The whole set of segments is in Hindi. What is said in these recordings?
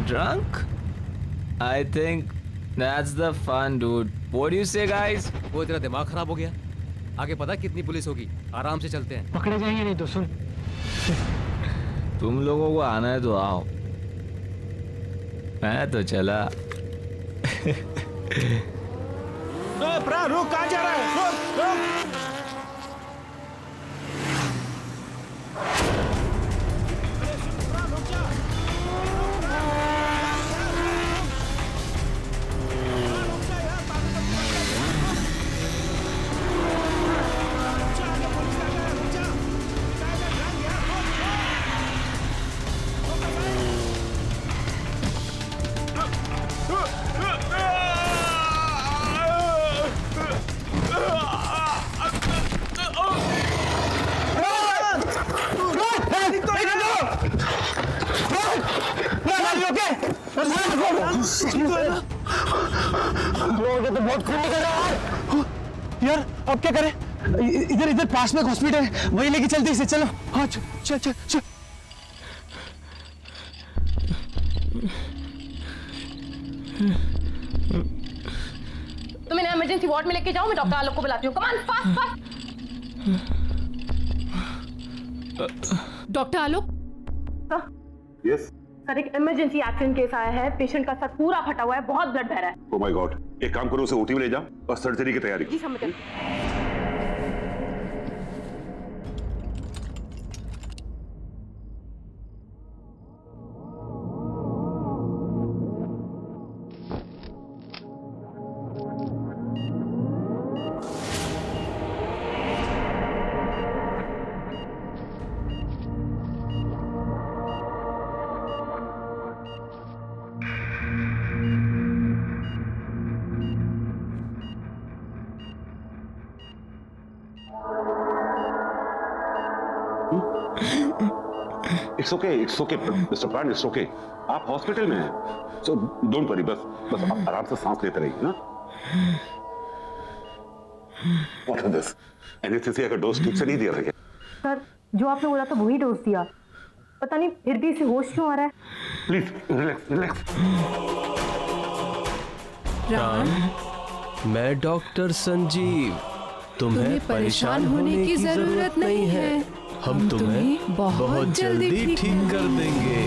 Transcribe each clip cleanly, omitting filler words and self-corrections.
drunk? I think that's the fun, dude. What do you say, guys? वो तेरा दिमाग खराब हो गया? आगे पता कितनी पुलिस होगी? आराम से चलते हैं। पकड़े जाएंगे नहीं तो सुन। तुम लोगों को आना है तो आओ, मैं तो चला। प्राण रुक, कहाँ जा रहा है? रुक रुक। तो बहुत खून निकल रहा है यार, अब क्या करें? इधर इधर पास में हॉस्पिटल है, वहीं लेके चलते इसे। चलो हाँ चल चल चल। तुम इन्हें इमरजेंसी वार्ड में लेके जाओ, मैं डॉक्टर आलोक को बुलाती हूँ। Come on, fast fast. Doctor Alok. Yes sir, एक इमरजेंसी एक्सीडेंट केस आया है। पेशेंट का सर पूरा फटा हुआ है, बहुत ब्लड बह रहा है। ओह माय गॉड, एक काम करो, उसे ओटी में ले जाओ और सर्जरी की तैयारी। जी समझ गए। इट्स ओके मिस्टर प्राण, इट्स ओके। आप हॉस्पिटल में हैं, सो डोंट वरी। बस आप आराम से सांस लेते रहिए ना। What is this? एनेस्थीसिया का डोज ठीक से नहीं दिया था क्या? सर, जो आपने बोला था वही डोज दिया, पता नहीं फिर भी इसे होश क्यों आ रहा है। Please relax relax. प्राण, मैं डॉक्टर संजीव। तुम्हें परेशान होने की जरूरत नहीं है। हम तुम्हें बहुत जल्दी ठीक कर देंगे।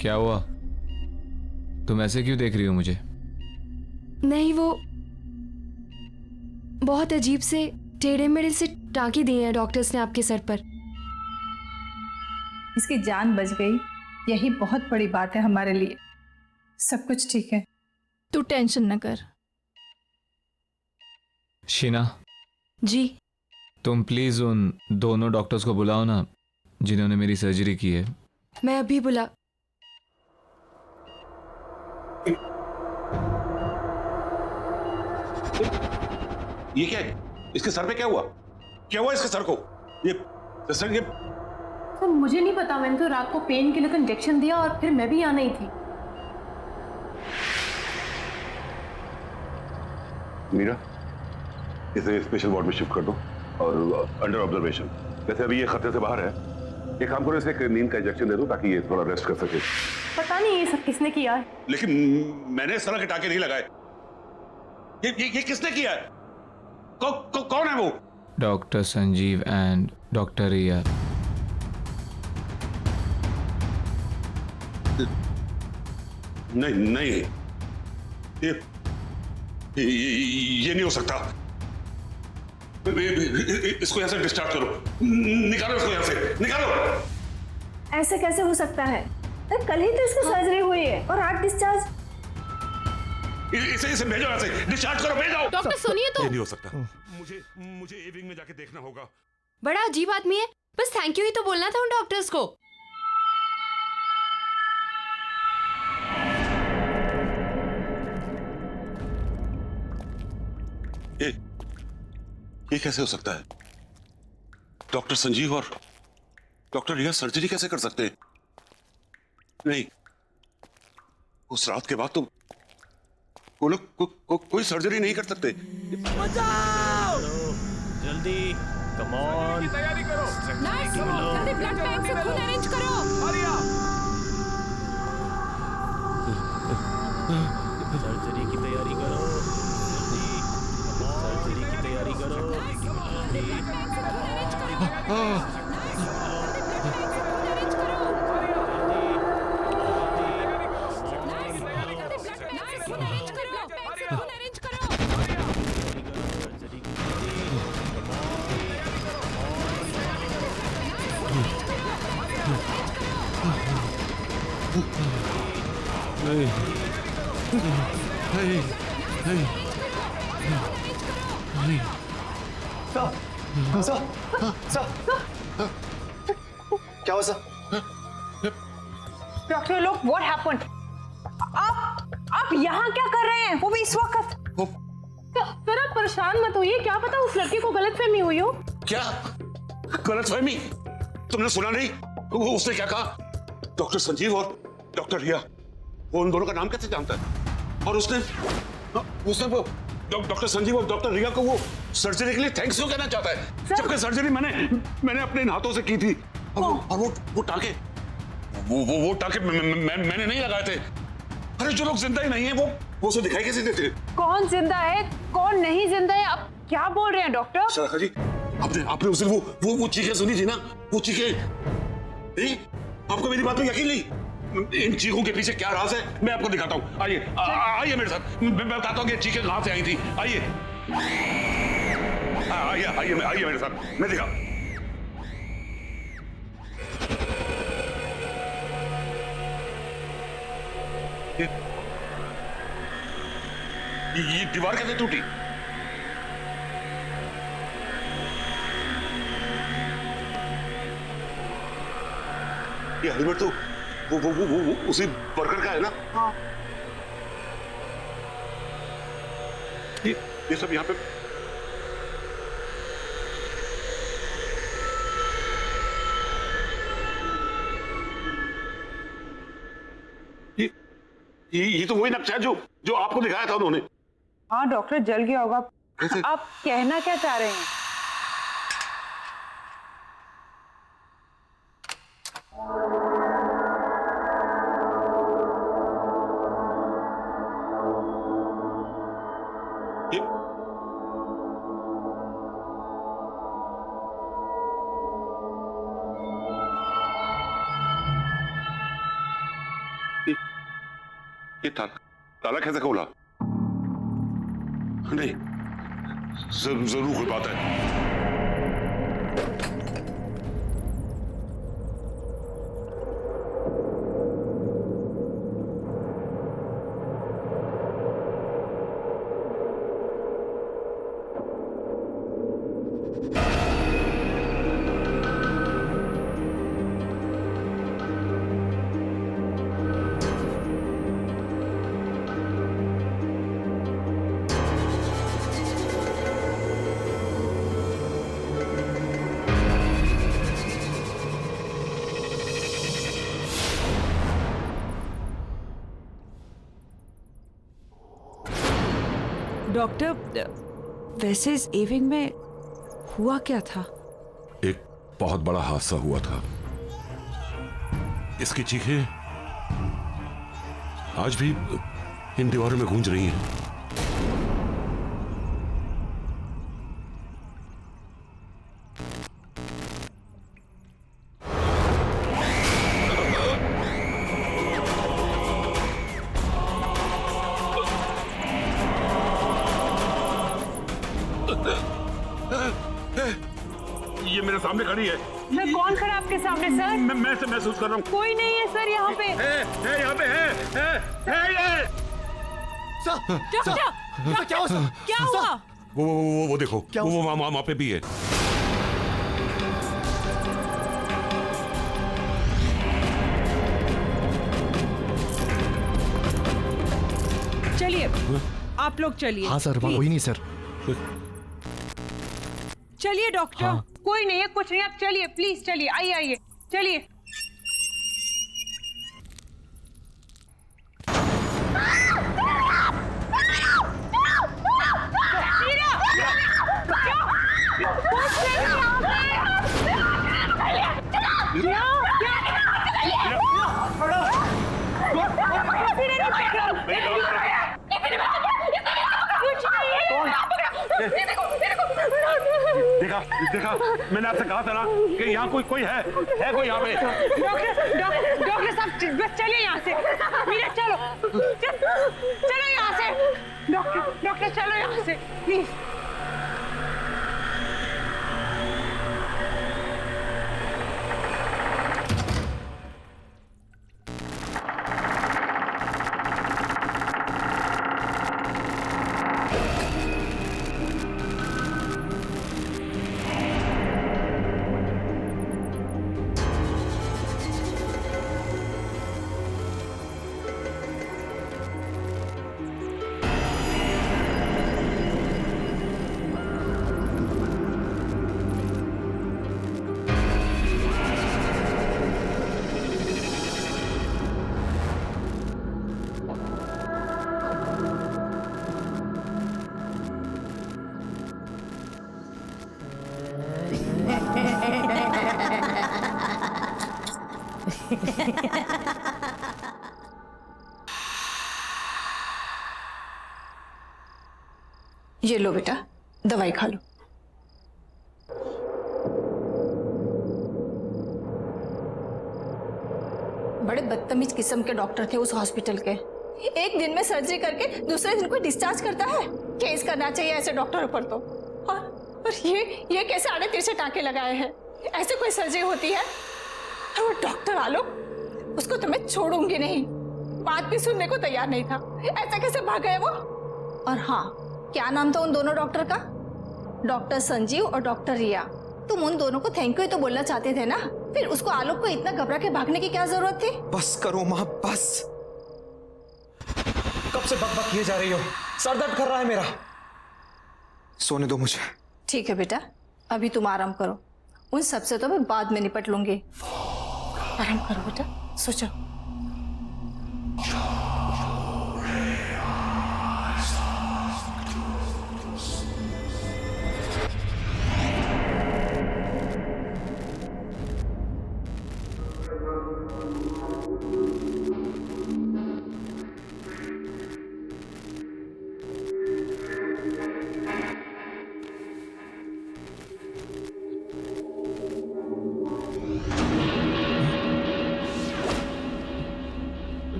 क्या हुआ? तुम ऐसे क्यों देख रही हो मुझे? नहीं, वो बहुत अजीब से टेढ़े मेढ़े से टाँके दिए हैं डॉक्टर्स ने आपके सर पर। इसकी जान बच गई, यही बहुत बड़ी बात है हमारे लिए। सब कुछ ठीक है, तू टेंशन न कर। शीना जी। तुम प्लीज उन दोनों डॉक्टर्स को बुलाओ ना, जिन्होंने मेरी सर्जरी की है। मैं अभी बुला। ये क्या है? इसके सर पे क्या हुआ? क्या हुआ इसके सर को? ये सर, मुझे नहीं पता। मैंने तो रात को पेन किलर का इंजेक्शन दिया और फिर मैं भी यहाँ नहीं थी। मीरा, इसे स्पेशल वार्ड में शिफ्ट कर दो और अंडर ऑब्जर्वेशन। वैसे अभी ये खतरे से बाहर है। एक काम करो, इसे एक नींद का इंजेक्शन दे दो ताकि ये थोड़ा रेस्ट कर सके। पता नहीं ये सब किसने किया है। लेकिन मैंने इस तरह के टाके नहीं लगाए। ये किसने किया है? कौन है वो? डॉक्टर संजीव एंड डॉक्टर रिया। नहीं, ये नहीं हो सकता। इसको यहां से डिस्चार्ज करो। निकालो इसको यहां से, निकालो। ऐसे कैसे हो सकता है? कल ही तो इसकी सर्जरी हुई है और आज डिस्चार्ज। इसे भेजो यहां से, डिस्चार्ज करो, भेजो। डॉक्टर सुनिए तो। ये नहीं हो सकता। मुझे ए विंग में जाके देखना होगा। बड़ा अजीब आदमी है, बस थैंक यू ही तो बोलना था उन डॉक्टर्स को। ये कैसे हो सकता है? डॉक्टर संजीव और डॉक्टर रिया सर्जरी कैसे कर सकते हैं? नहीं, उस रात के बाद तो वो लोग कोई सर्जरी नहीं कर सकते। जल्दी, कम ऑन, तैयारी करो। जल्दी ब्लड बैंक से खून अरेंज करो। सर्जरी की तैयारी करो, जल्दी, सर्जरी की तैयारी करो, क्या हुआ सर? डॉक्टर लोग, व्हाट हैपेंड? आप यहाँ क्या कर रहे हैं, वो भी इस वक्त? सर आप परेशान मत होइए, क्या पता उस लड़के को गलतफहमी हुई हो। क्या गलतफहमी? तुमने सुना नहीं वो उसने क्या कहा? डॉक्टर संजीव और डॉक्टर रिया, वो उन दोनों का नाम कैसे जानता है? और उसने वो डॉक्टर संजीव और डॉक्टर रिया को वो सर्जरी के लिए थैंक्स क्यों कहना चाहता है, जबकि सर्जरी मैंने अपने हाथों से की थी। और वो टाके वो टाके मैंने नहीं लगाए थे। अरे जो लोग जिंदा ही नहीं है वो उसे दिखाई कैसे देते? कौन जिंदा है कौन नहीं जिंदा है, आप क्या बोल रहे हैं डॉक्टर? शराखा जी, आपने उस दिन वो चीखें सुनी थी ना, वो चीखें नहीं? आपको मेरी बात में यकीन नहीं? इन चीखों के पीछे क्या राज है मैं आपको दिखाता हूँ। आइए मेरे साथ, मैं बताता हूँ कि चीखें कहाँ से आई थी। आइए मेरे साथ, मैं दिखा। ये दीवार कैसे टूटी? ये हेलमेट तो वो उसी वर्कर का है ना? हाँ। ये सब यहाँ पे ये तो वही नक्शा है जो आपको दिखाया था उन्होंने। हाँ डॉक्टर, जल गया होगा। कैसे? आप कहना क्या चाह रहे हैं? ये ताला कैसे खोला? नहीं, जरूर कोई बात है। डॉक्टर, वैसे इस एविंग में हुआ क्या था? एक बहुत बड़ा हादसा हुआ था। इसकी चीखें आज भी इन दीवारों में गूंज रही हैं। ये मेरे सामने खड़ी है। सर कौन खड़ा आपके सामने सर? मैं इसे महसूस कर रहा हूँ। कोई नहीं है सर यहाँ पे। है यहाँ पे है ये। डॉक्टर, क्या हुआ? क्या हुआ? वो देखो, वो वहाँ पे भी है। चलिए आप लोग चलिए। हाँ सर, कोई नहीं सर। चलिए डॉक्टर। हाँ। कोई नहीं है, कुछ नहीं, आप चलिए प्लीज, चलिए, आइए चलिए। देखा देखा, मैंने आपसे कहा था ना कि यहाँ कोई है कोई यहाँ पे। डॉक्टर साहब बस चलिए यहाँ से। मीरा चलो चलो यहाँ से। डॉक्टर चलो यहाँ से प्लीज। ये लो बेटा, दवाई खा लो। बड़े बदतमीज किस्म के डॉक्टर थे उस हॉस्पिटल के। एक दिन में सर्जरी करके दूसरे दिन को डिस्चार्ज करता है। केस करना चाहिए ऐसे डॉक्टरों पर तो। और ये कैसे आड़े तिरछे टाके लगाए हैं? ऐसे कोई सर्जरी होती है? और वो डॉक्टर आलोक, उसको तो मैं छोड़ूंगी नहीं। बात भी सुनने को तैयार नहीं था। ऐसा कैसे भाग गए वो? और हाँ, क्या नाम था उन दोनों डॉक्टर का? डॉक्टर संजीव और डॉक्टर रिया। तुम उन दोनों को थैंक यू तो बोलना चाहते थे ना, फिर उसको आलोक को इतना घबरा के भागने की क्या जरूरत थी? बस करो माँ, बस। कब से बकबक किए जा रही हो? सर दर्द कर रहा है मेरा। सोने दो मुझे। ठीक है बेटा, अभी तुम आराम करो। उन सबसे तो मैं बाद में निपट लूंगी। आराम करो बेटा, सो जाओ।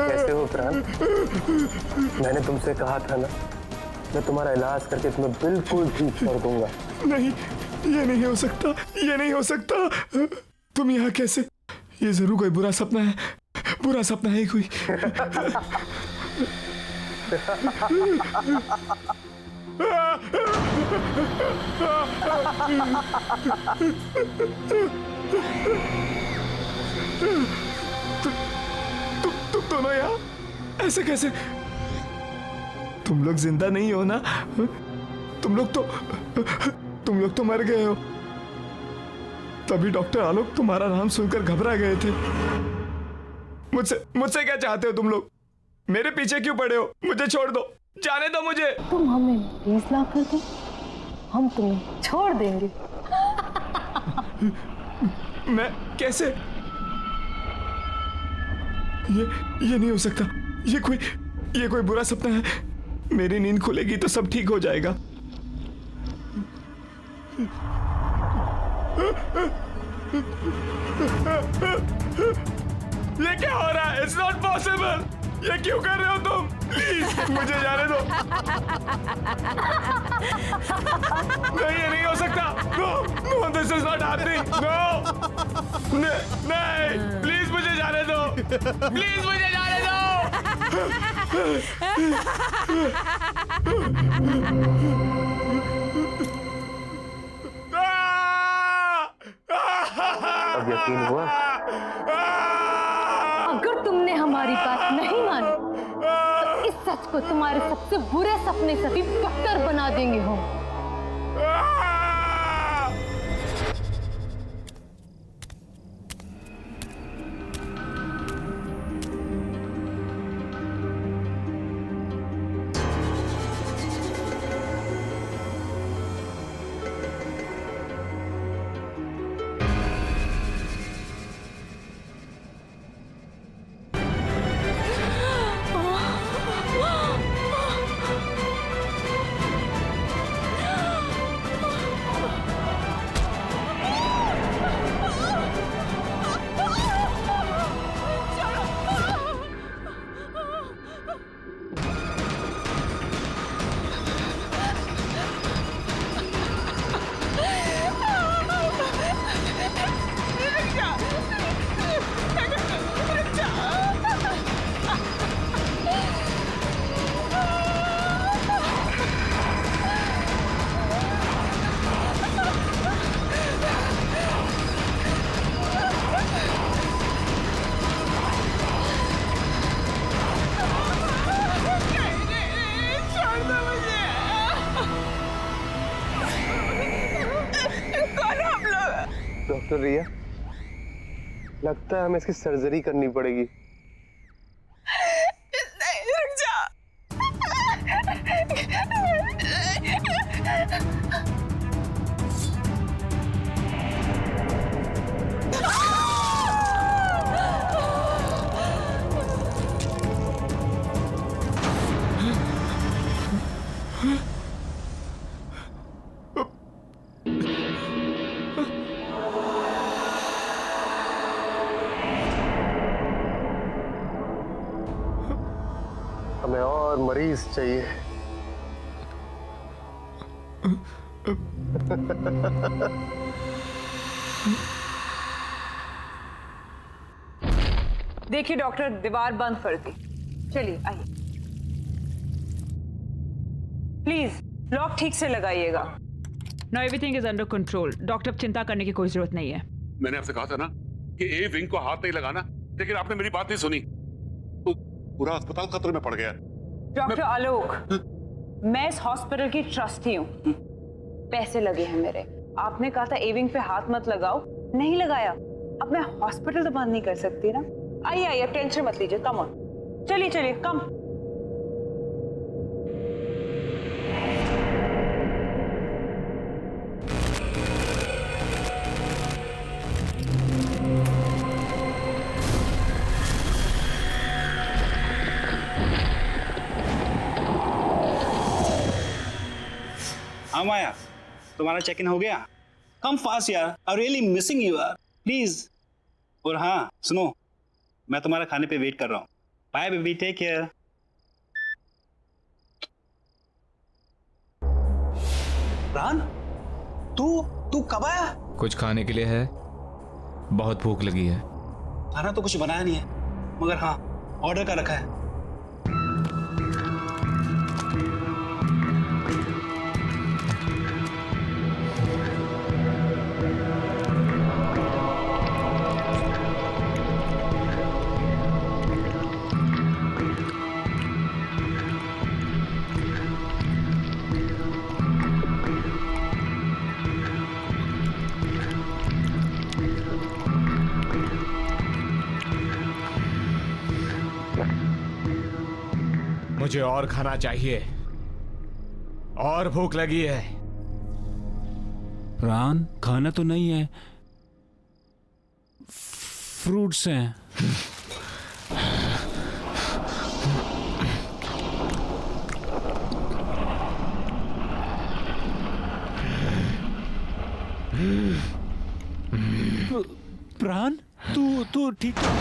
कैसे हो प्राण? मैंने तुमसे कहा था ना, मैं तुम्हारा इलाज करके तुम्हें बिल्कुल ठीक कर दूंगा। नहीं, ये नहीं हो सकता, ये नहीं हो सकता। तुम यहाँ कैसे? ये जरूर कोई बुरा सपना है, बुरा सपना है कोई। तुम दोनों यहाँ ऐसे कैसे? तुम लोग जिंदा नहीं हो ना? तुम लोग तो मर गए हो। तभी डॉक्टर आलोक तुम्हारा नाम सुनकर घबरा गए थे। मुझसे क्या चाहते हो तुम लोग? मेरे पीछे क्यों पड़े हो? मुझे छोड़ दो, जाने दो मुझे। तुम हमें 20 लाख कर दो, हम तुम्हें छोड़ देंगे। मैं कैसे? ये नहीं हो सकता। ये कोई बुरा सपना है। मेरी नींद खुलेगी तो सब ठीक हो जाएगा। ये क्या हो रहा है? It's not possible. ये क्यों कर रहे हो तुम? प्लीज मुझे जाने दो। नहीं, ये नहीं हो सकता। No, this is not happening. No, नहीं, प्लीज मुझे जाने दो। प्लीज मुझे जाने दो। अब यकीन हुआ? अगर तुमने हमारी बात नहीं मानी तो इस सच को तुम्हारे सबसे बुरे सपने से भी बदतर बना देंगे हम। डॉक्टर रिया, लगता है हमें इसकी सर्जरी करनी पड़ेगी। नहीं, रुक जा। हमें और मरीज चाहिए। देखिए डॉक्टर, दीवार बंद कर दी। चलिए आइए, प्लीज लॉक ठीक से लगाइएगा। No, everything is under control. Doctor, चिंता करने की कोई जरूरत नहीं है। मैंने आपसे कहा था ना कि ए विंग को हाथ नहीं लगाना, लेकिन आपने मेरी बात नहीं सुनी तो पूरा अस्पताल खतरे में पड़ गया। डॉक्टर आलोक, मैं इस हॉस्पिटल की ट्रस्टी हूँ, पैसे लगे हैं मेरे। आपने कहा था ए विंग पे हाथ मत लगाओ, नहीं लगाया। अब मैं हॉस्पिटल तो बंद नहीं कर सकती ना। आइए आइए, टेंशन मत लीजिए, कम ऑन, चलिए चलिए, कम। हाँ माया, तुम्हारा चेक इन हो गया? कम फास्ट यार, आई रियली मिसिंग यू यार, प्लीज। और हाँ सुनो, मैं तुम्हारा खाने पे वेट कर रहा हूँ। Bye baby, take care. Ron, तू कब आया? कुछ खाने के लिए है? बहुत भूख लगी है। खाना तो कुछ बनाया नहीं है, मगर हाँ ऑर्डर का रखा है। मुझे और खाना चाहिए, और भूख लगी है। प्राण खाना तो नहीं है, फ्रूट्स हैं। प्राण तू ठीक है?